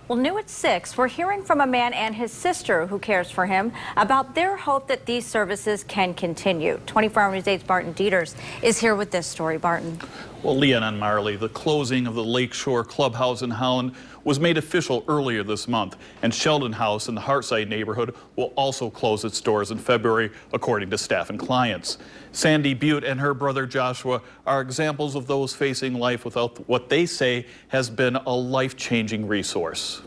Well, new at 6, we're hearing from a man and his sister who cares for him about their hope that these services can continue. 24 Hour News 8's Barton Dieters is here with this story. Barton. Well, Leon and Marley, the closing of the Lakeshore Clubhouse in Holland was made official earlier this month, and Sheldon House in the Hartside neighborhood will also close its doors in February, according to staff and clients. Sandy Butte and her brother Joshua are examples of those facing life without what they say has been a life-changing resource.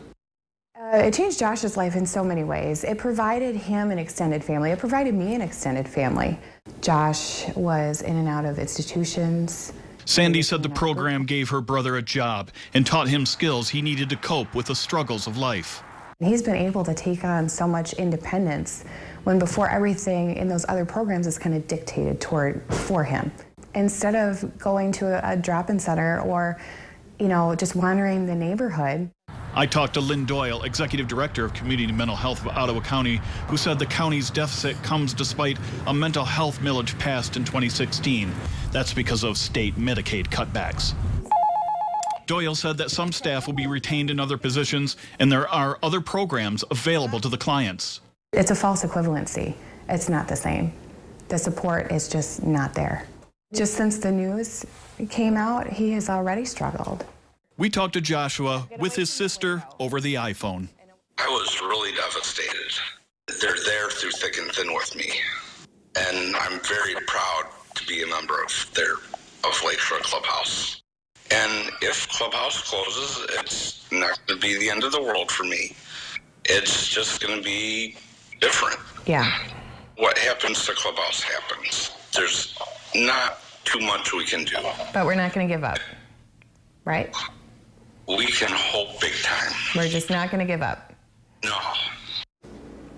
It changed Josh's life in so many ways. It provided him an extended family. It provided me an extended family. Josh was in and out of institutions. Sandy said the program gave her brother a job and taught him skills he needed to cope with the struggles of life. He's been able to take on so much independence when before everything in those other programs is kind of dictated for him. Instead of going to a drop-in center or, just wandering the neighborhood. I talked to Lynn Doyle, Executive Director of Community Mental Health of Ottawa County, who said the county's deficit comes despite a mental health millage passed in 2016. That's because of state Medicaid cutbacks. Doyle said that some staff will be retained in other positions, and there are other programs available to the clients. It's a false equivalency. It's not the same. The support is just not there. Just since the news came out, he has already struggled. We talked to Joshua with his sister over the iPhone. I was really devastated. They're there through thick and thin with me. And I'm very proud to be a member of Lakeshore Clubhouse. And if Clubhouse closes, it's not going to be the end of the world for me. It's just going to be different. Yeah. What happens to Clubhouse happens. There's not too much we can do. But we're not going to give up, right? We can hope big time. We're just not going to give up. No.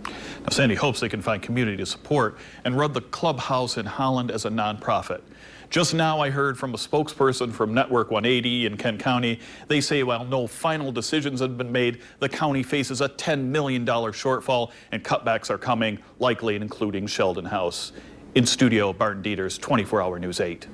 Now, Sandy hopes they can find community to support and run the Clubhouse in Holland as a nonprofit. Just now I heard from a spokesperson from Network 180 in Kent County. They say while no final decisions have been made, the county faces a $10 million shortfall and cutbacks are coming, likely including Sheldon House. In studio, Barton Dieters, 24 Hour News 8.